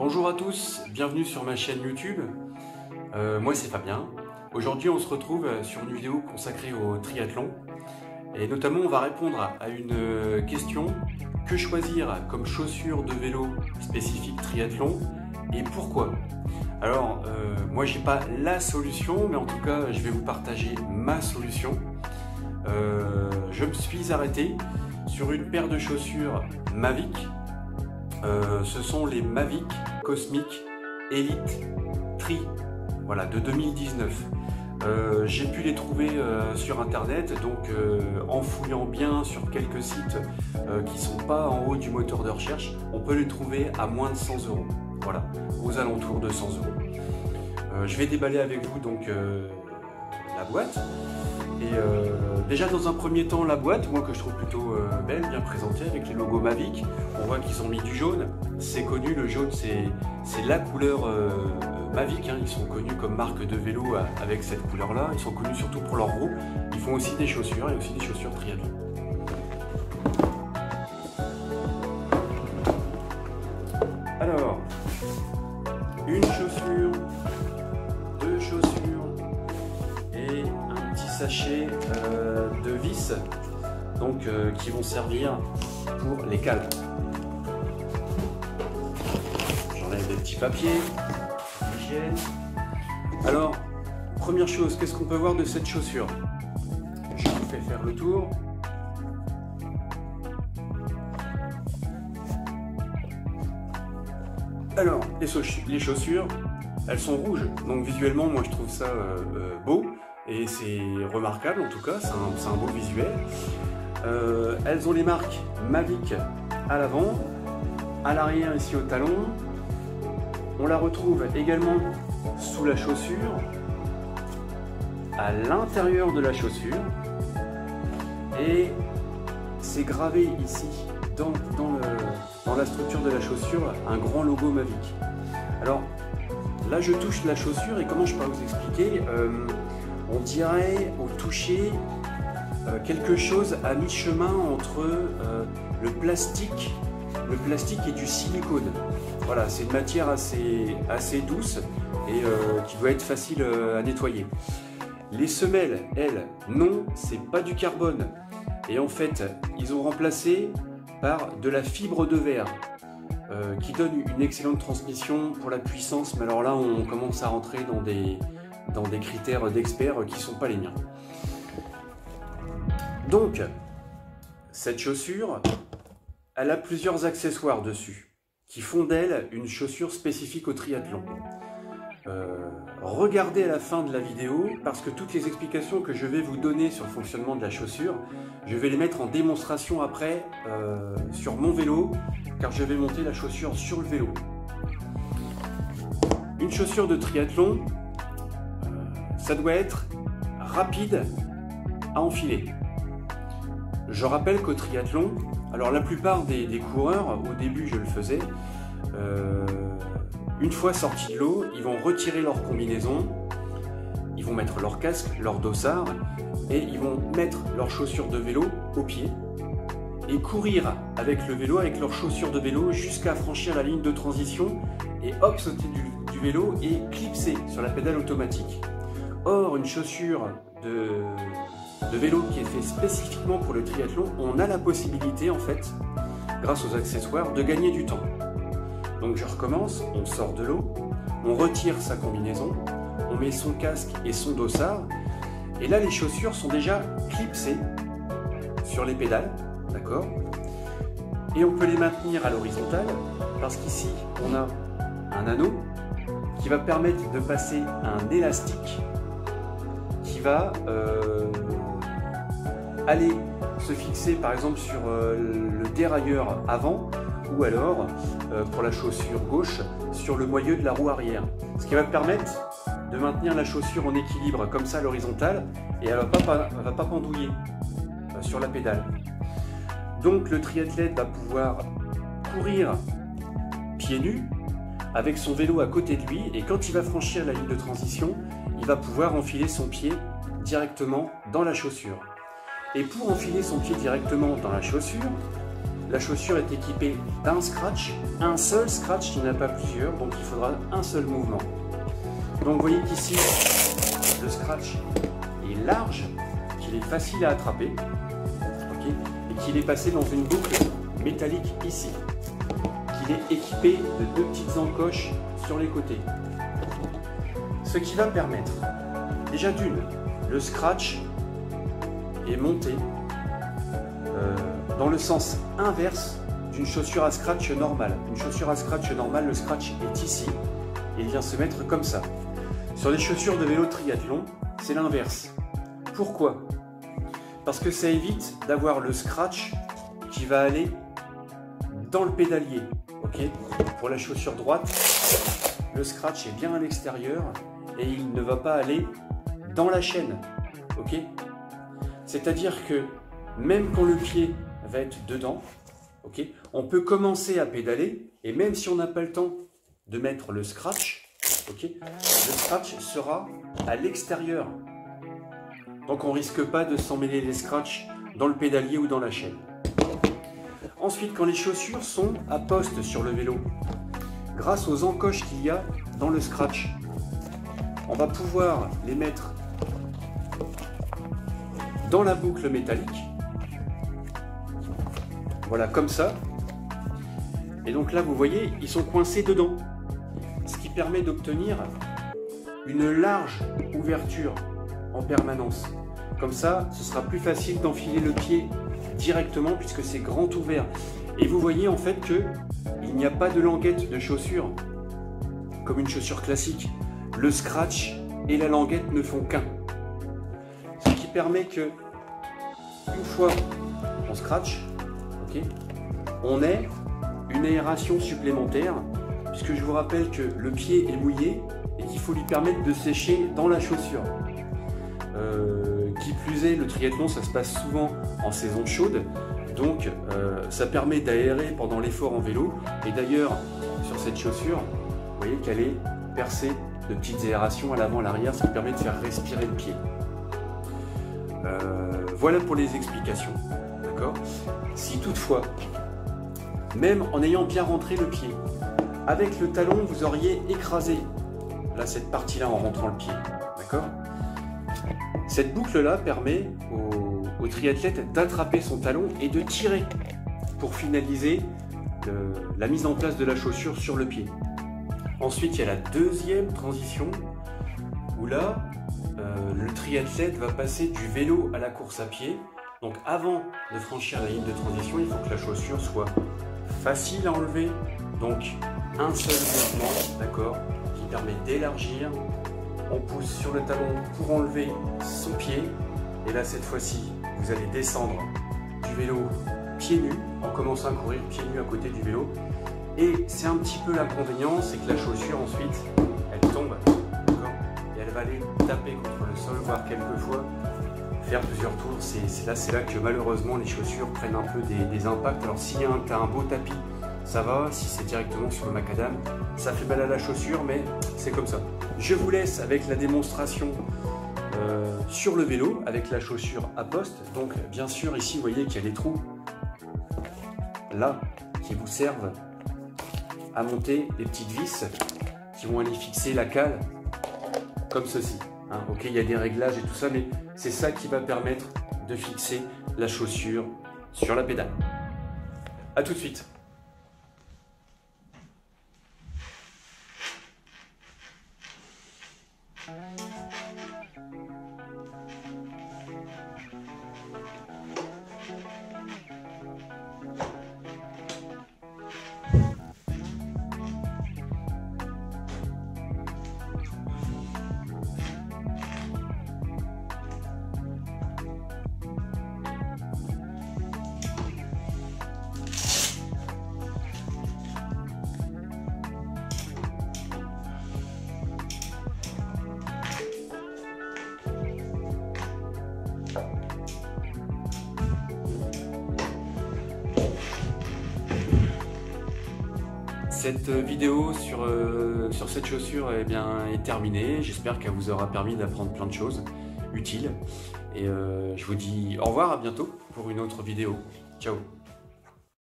Bonjour à tous, bienvenue sur ma chaîne YouTube. Moi c'est Fabien. Aujourd'hui on se retrouve sur une vidéo consacrée au triathlon. Et notamment on va répondre à une question: que choisir comme chaussures de vélo spécifique triathlon et pourquoi? Alors moi j'ai pas la solution, mais en tout cas je vais vous partager ma solution. Je me suis arrêté sur une paire de chaussures Mavic. Ce sont les Mavic Cosmic Elite Tri, voilà, de 2019. J'ai pu les trouver sur internet, donc en fouillant bien sur quelques sites qui sont pas en haut du moteur de recherche, on peut les trouver à moins de 100 €, voilà, aux alentours de 100 €. Je vais déballer avec vous donc la boîte. Et déjà dans un premier temps la boîte, moi que je trouve plutôt belle, bien présentée avec les logos Mavic. On voit qu'ils ont mis du jaune, c'est connu, le jaune c'est la couleur Mavic, hein. Ils sont connus comme marque de vélo avec cette couleur là, ils sont connus surtout pour leur roue. Ils font aussi des chaussures et aussi des chaussures triathlon. Alors, une chaussure, deux chaussures et un petit sachet de vis, donc qui vont servir pour les cales. J'enlève des petits papiers, l'hygiène. Alors, première chose, qu'est-ce qu'on peut voir de cette chaussure? Je vous fais faire le tour. Alors, les chaussures, elles sont rouges, donc visuellement, moi je trouve ça beau, et c'est remarquable en tout cas, c'est un beau visuel. Elles ont les marques Mavic à l'avant, à l'arrière ici au talon. On la retrouve également sous la chaussure, à l'intérieur de la chaussure, et c'est gravé ici dans la structure de la chaussure un grand logo Mavic. Alors là je touche la chaussure et comment je peux vous expliquer, on dirait au toucher quelque chose à mi-chemin entre le plastique et du silicone. Voilà, c'est une matière assez douce et qui doit être facile à nettoyer. Les semelles, elles, non, c'est pas du carbone. Et en fait, ils ont remplacé par de la fibre de verre qui donne une excellente transmission pour la puissance. Mais alors là, on commence à rentrer dans des critères d'experts qui ne sont pas les miens. Donc, cette chaussure, elle a plusieurs accessoires dessus qui font d'elle une chaussure spécifique au triathlon. Regardez à la fin de la vidéo parce que toutes les explications que je vais vous donner sur le fonctionnement de la chaussure, je vais les mettre en démonstration après sur mon vélo, car je vais monter la chaussure sur le vélo. Une chaussure de triathlon, ça doit être rapide à enfiler. Je rappelle qu'au triathlon, alors la plupart des coureurs, au début je le faisais, une fois sortis de l'eau, ils vont retirer leur combinaison, ils vont mettre leur casque, leur dossard, et ils vont mettre leurs chaussures de vélo aux pieds et courir avec le vélo, avec leurs chaussures de vélo jusqu'à franchir la ligne de transition et hop, sauter du vélo et clipser sur la pédale automatique. Or, une chaussure de vélo qui est fait spécifiquement pour le triathlon, on a la possibilité en fait, grâce aux accessoires, de gagner du temps. Donc je recommence, on sort de l'eau, on retire sa combinaison, on met son casque et son dossard, et là les chaussures sont déjà clipsées sur les pédales, d'accord? Et on peut les maintenir à l'horizontale, parce qu'ici on a un anneau qui va permettre de passer un élastique qui va aller se fixer par exemple sur le dérailleur avant, ou alors pour la chaussure gauche sur le moyeu de la roue arrière, ce qui va permettre de maintenir la chaussure en équilibre comme ça à l'horizontale, et elle ne va pas pendouiller sur la pédale. Donc le triathlète va pouvoir courir pieds nus avec son vélo à côté de lui, et quand il va franchir la ligne de transition, il va pouvoir enfiler son pied directement dans la chaussure. Et pour enfiler son pied directement dans la chaussure, la chaussure est équipée d'un scratch, un seul scratch, il n'y en a pas plusieurs, donc il faudra un seul mouvement. Donc vous voyez qu'ici, le scratch est large, qu'il est facile à attraper, okay, et qu'il est passé dans une boucle métallique ici, qu'il est équipé de deux petites encoches sur les côtés. Ce qui va permettre, déjà d'une, le scratch est monté dans le sens inverse d'une chaussure à scratch normale. Une chaussure à scratch normale, le scratch est ici et il vient se mettre comme ça. Sur les chaussures de vélo triathlon, c'est l'inverse. Pourquoi? Parce que ça évite d'avoir le scratch qui va aller dans le pédalier. Okay, pour la chaussure droite, le scratch est bien à l'extérieur et il ne va pas aller dans la chaîne. Okay, c'est-à-dire que même quand le pied va être dedans, okay, on peut commencer à pédaler et même si on n'a pas le temps de mettre le scratch, okay, le scratch sera à l'extérieur. Donc on ne risque pas de s'emmêler les scratchs dans le pédalier ou dans la chaîne. Ensuite, quand les chaussures sont à poste sur le vélo, grâce aux encoches qu'il y a dans le scratch, on va pouvoir les mettre dans la boucle métallique. Voilà, comme ça. Et donc là, vous voyez, ils sont coincés dedans. Ce qui permet d'obtenir une large ouverture en permanence. Comme ça, ce sera plus facile d'enfiler le pied directement puisque c'est grand ouvert. Et vous voyez en fait que il n'y a pas de languette de chaussure comme une chaussure classique. Le scratch et la languette ne font qu'un. Ce qui permet que une fois on scratch, okay, on ait une aération supplémentaire puisque je vous rappelle que le pied est mouillé et qu'il faut lui permettre de sécher dans la chaussure. Qui plus est, le triathlon ça se passe souvent en saison chaude, donc ça permet d'aérer pendant l'effort en vélo. Et d'ailleurs sur cette chaussure, vous voyez qu'elle est percée de petites aérations à l'avant et à l'arrière, ce qui permet de faire respirer le pied. Voilà pour les explications, d'accord. Si toutefois, même en ayant bien rentré le pied, avec le talon vous auriez écrasé là cette partie là en rentrant le pied, d'accord. Cette boucle-là permet au triathlète d'attraper son talon et de tirer pour finaliser la mise en place de la chaussure sur le pied. Ensuite, il y a la deuxième transition où là, le triathlète va passer du vélo à la course à pied. Donc avant de franchir la ligne de transition, il faut que la chaussure soit facile à enlever. Donc un seul mouvement, d'accord, qui permet d'élargir. On pousse sur le talon pour enlever son pied. Et là, cette fois-ci, vous allez descendre du vélo pieds nus en commençant à courir pieds nus à côté du vélo. Et c'est un petit peu l'inconvénient, c'est que la chaussure ensuite, elle tombe, et elle va aller taper contre le sol, voire quelquefois faire plusieurs tours. C'est là que malheureusement les chaussures prennent un peu des impacts. Alors si tu as un beau tapis, ça va. Si c'est directement sur le macadam, ça fait mal à la chaussure, mais c'est comme ça. Je vous laisse avec la démonstration sur le vélo avec la chaussure à poste. Donc bien sûr ici vous voyez qu'il y a des trous là qui vous servent à monter des petites vis qui vont aller fixer la cale comme ceci. Hein, ok, il y a des réglages et tout ça, mais c'est ça qui va permettre de fixer la chaussure sur la pédale. A tout de suite. Cette vidéo sur cette chaussure est terminée. J'espère qu'elle vous aura permis d'apprendre plein de choses utiles. Et je vous dis au revoir, à bientôt pour une autre vidéo. Ciao!